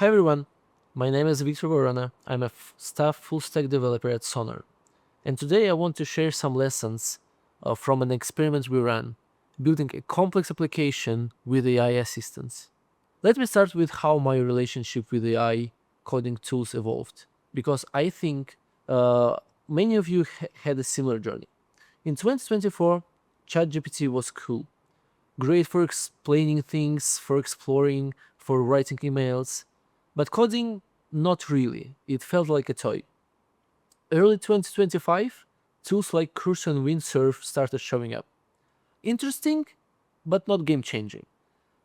Hi everyone, my name is Victor Vorona. I'm a staff full-stack developer at Sonar. And today I want to share some lessons from an experiment we ran, building a complex application with AI assistance. Let me start with how my relationship with AI coding tools evolved, because I think many of you had a similar journey. In 2024, ChatGPT was cool. Great for explaining things, for exploring, for writing emails, but coding, not really. It felt like a toy. Early 2025, tools like Cursor and Windsurf started showing up. Interesting, but not game-changing.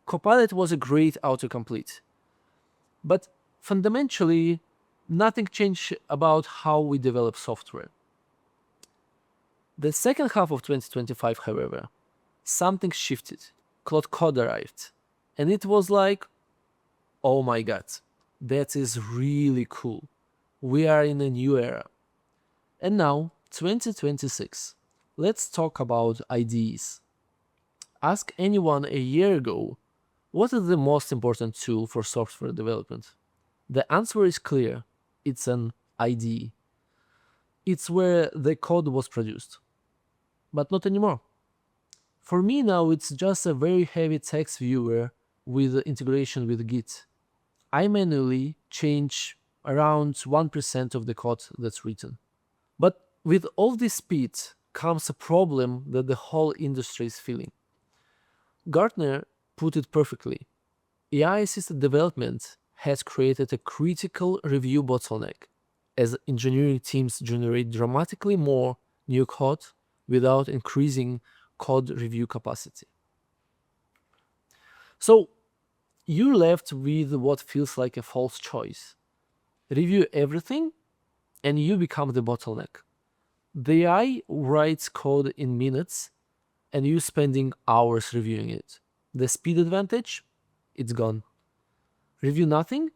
Copilot was a great autocomplete. But fundamentally, nothing changed about how we develop software. The second half of 2025, however, something shifted. Claude Code arrived. And it was like, oh my god, that is really cool. We are in a new era. And now, 2026. Let's talk about IDEs. Ask anyone a year ago, what is the most important tool for software development? The answer is clear. It's an IDE. It's where the code was produced. But not anymore. For me now, it's just a very heavy text viewer with integration with Git. I manually change around 1% of the code that's written. But with all this speed comes a problem that the whole industry is feeling. Gartner put it perfectly. AI-assisted development has created a critical review bottleneck, as engineering teams generate dramatically more new code without increasing code review capacity. So you're left with what feels like a false choice. Review everything and you become the bottleneck. The AI writes code in minutes and you spending hours reviewing it. The speed advantage, it's gone. Review nothing,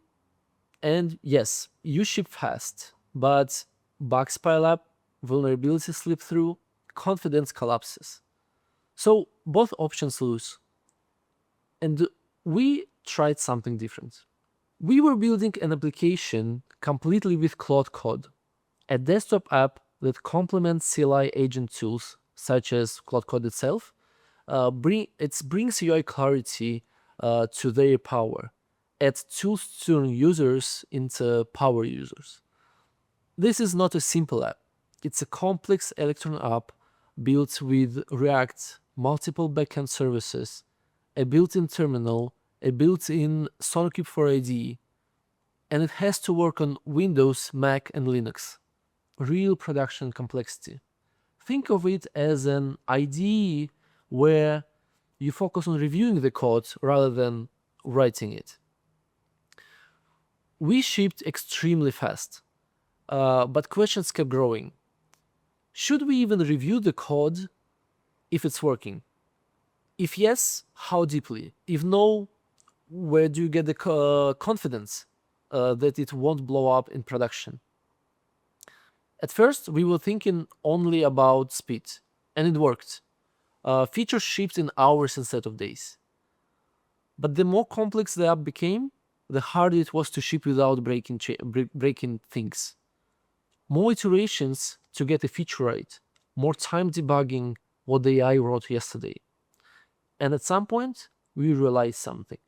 and yes, you ship fast, but bugs pile up, vulnerabilities slip through, confidence collapses. So both options lose. And we tried something different. We were building an application completely with Claude Code, a desktop app that complements CLI agent tools such as Claude Code itself. It brings UI clarity to their power, adds tools to turn users into power users. This is not a simple app. It's a complex Electron app built with React, multiple backend services, a built-in terminal, a built-in SonarQube for IDE, and it has to work on Windows, Mac, and Linux. Real production complexity. Think of it as an IDE where you focus on reviewing the code rather than writing it. We shipped extremely fast, but questions kept growing. Should we even review the code if it's working? If yes, how deeply? If no, where do you get the confidence that it won't blow up in production? At first, we were thinking only about speed, and it worked. Features shipped in hours instead of days. But the more complex the app became, the harder it was to ship without breaking things. More iterations to get a feature right, more time debugging what the AI wrote yesterday. And at some point, we realized something.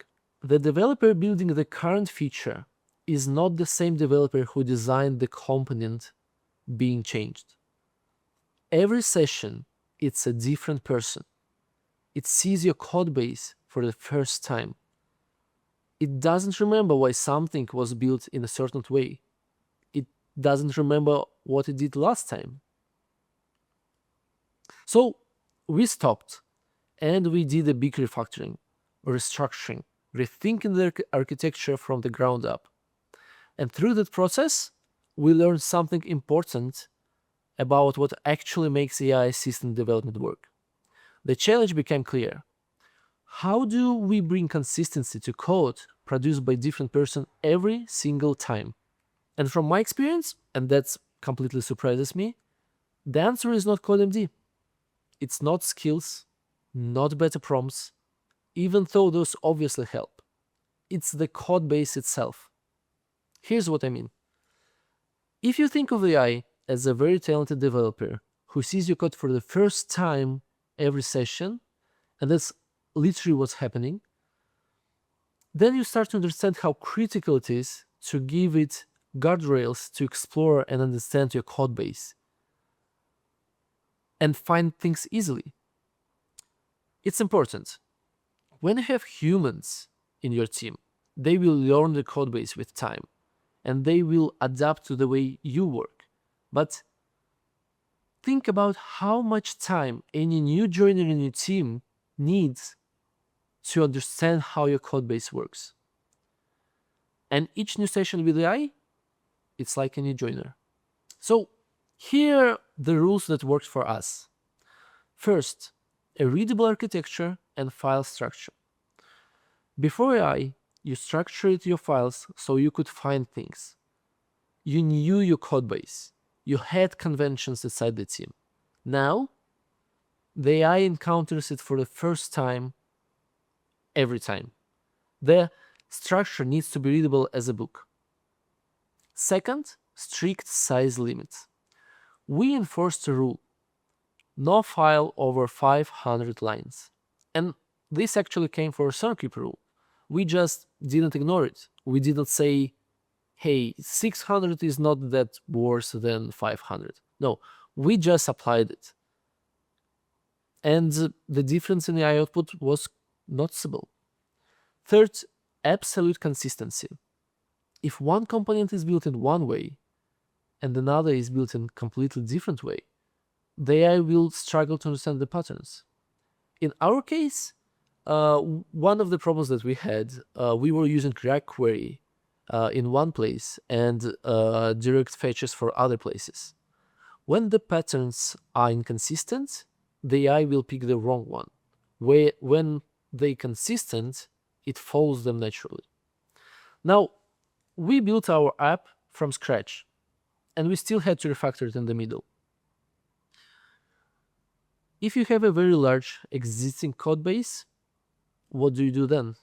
The developer building the current feature is not the same developer who designed the component being changed. Every session, it's a different person. It sees your code base for the first time. It doesn't remember why something was built in a certain way. It doesn't remember what it did last time. So we stopped and we did a big refactoring, restructuring, rethinking the architecture from the ground up. And through that process, we learned something important about what actually makes AI system development work. The challenge became clear. How do we bring consistency to code produced by different person every single time? And from my experience, and that completely surprises me, the answer is not CodeMD. It's not skills, not better prompts, even though those obviously help. It's the code base itself. Here's what I mean. If you think of AI as a very talented developer who sees your code for the first time every session, and that's literally what's happening, then you start to understand how critical it is to give it guardrails to explore and understand your code base and find things easily. It's important. When you have humans in your team, they will learn the code base with time and they will adapt to the way you work. But think about how much time any new joiner in your team needs to understand how your code base works. And each new session with AI, it's like a new joiner. So here are the rules that worked for us. First, a readable architecture and file structure. Before AI, you structured your files so you could find things. You knew your code base. You had conventions inside the team. Now, the AI encounters it for the first time every time. The structure needs to be readable as a book. Second, strict size limits. We enforced a rule: no file over 500 lines. And this actually came for a SonarQube rule. We just didn't ignore it. We didn't say, hey, 600 is not that worse than 500. No, we just applied it. And the difference in the AI output was noticeable. Third, absolute consistency. If one component is built in one way and another is built in a completely different way, the AI will struggle to understand the patterns. In our case, one of the problems that we had, we were using React query in one place and direct fetches for other places. When the patterns are inconsistent, the AI will pick the wrong one. When they're consistent, it follows them naturally. Now, we built our app from scratch, and we still had to refactor it in the middle. If you have a very large existing code base, what do you do then?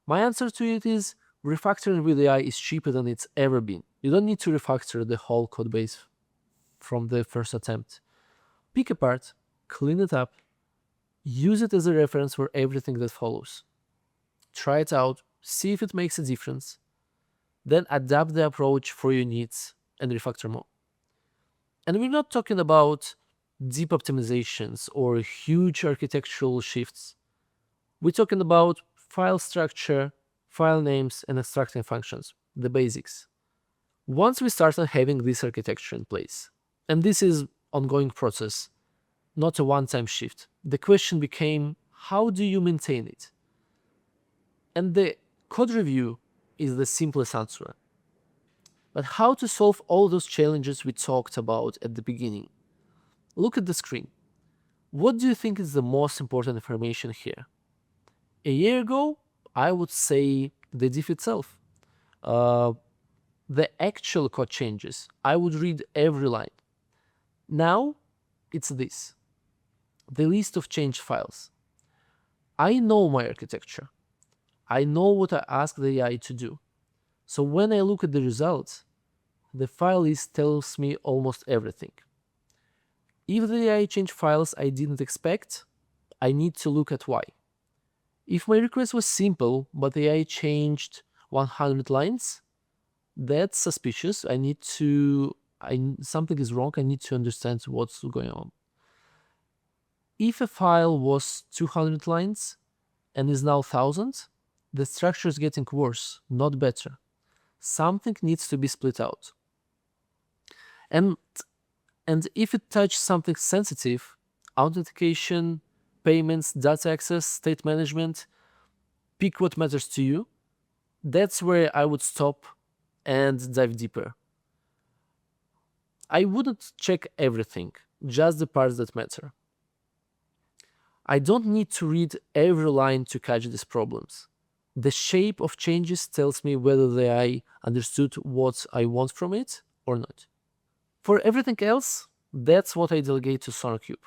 My answer to it is refactoring with AI is cheaper than it's ever been. You don't need to refactor the whole code base from the first attempt. Pick a part, clean it up, use it as a reference for everything that follows. Try it out, see if it makes a difference, then adapt the approach for your needs and refactor more. And we're not talking about deep optimizations or huge architectural shifts. We're talking about file structure, file names, and extracting functions, the basics. Once we started having this architecture in place, and this is ongoing process, not a one-time shift, the question became, how do you maintain it? And the code review is the simplest answer. But how to solve all those challenges we talked about at the beginning? Look at the screen. What do you think is the most important information here? A year ago, I would say the diff itself. The actual code changes. I would read every line. Now, it's this. The list of changed files. I know my architecture. I know what I ask the AI to do. So when I look at the results, the file list tells me almost everything. If the AI changed files I didn't expect, I need to look at why. If my request was simple, but the AI changed 100 lines, that's suspicious. Something is wrong. I need to understand what's going on. If a file was 200 lines and is now 1,000, the structure is getting worse, not better. Something needs to be split out. And if it touches something sensitive, authentication, payments, data access, state management, pick what matters to you, that's where I would stop and dive deeper. I wouldn't check everything, just the parts that matter. I don't need to read every line to catch these problems. The shape of changes tells me whether the AI understood what I want from it or not. For everything else, that's what I delegate to SonarQube.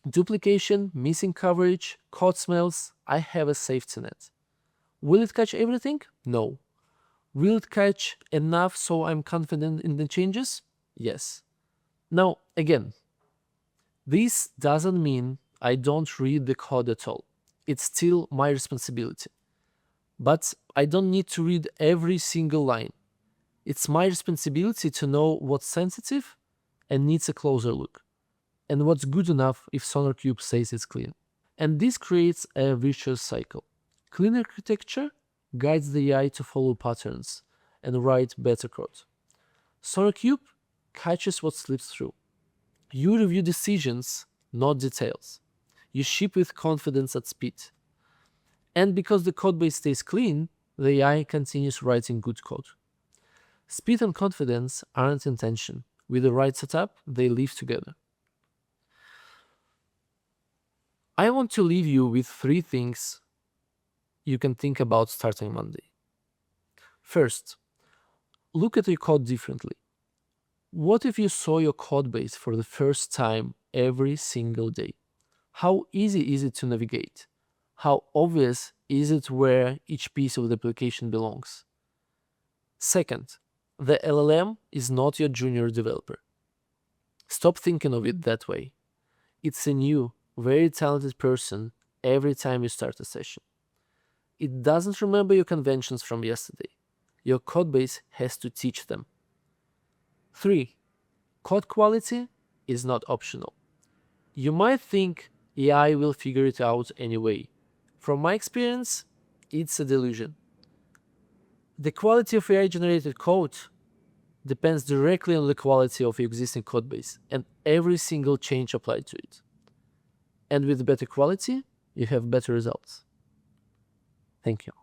Duplication, missing coverage, code smells, I have a safety net. Will it catch everything? No. Will it catch enough so I'm confident in the changes? Yes. Now, again, this doesn't mean I don't read the code at all. It's still my responsibility. But I don't need to read every single line. It's my responsibility to know what's sensitive and needs a closer look, and what's good enough if SonarQube says it's clean. And this creates a virtuous cycle. Clean architecture guides the AI to follow patterns and write better code. SonarQube catches what slips through. You review decisions, not details. You ship with confidence at speed. And because the codebase stays clean, the AI continues writing good code. Speed and confidence aren't in tension. With the right setup, they live together. I want to leave you with 3 things you can think about starting Monday. First, look at your code differently. What if you saw your code base for the first time every single day? How easy is it to navigate? How obvious is it where each piece of the application belongs? Second, the LLM is not your junior developer. Stop thinking of it that way. It's a new, very talented person every time you start a session. It doesn't remember your conventions from yesterday. Your codebase has to teach them. 3. Code quality is not optional. You might think AI will figure it out anyway. From my experience, it's a delusion. The quality of AI-generated code depends directly on the quality of your existing codebase and every single change applied to it. And with better quality, you have better results. Thank you.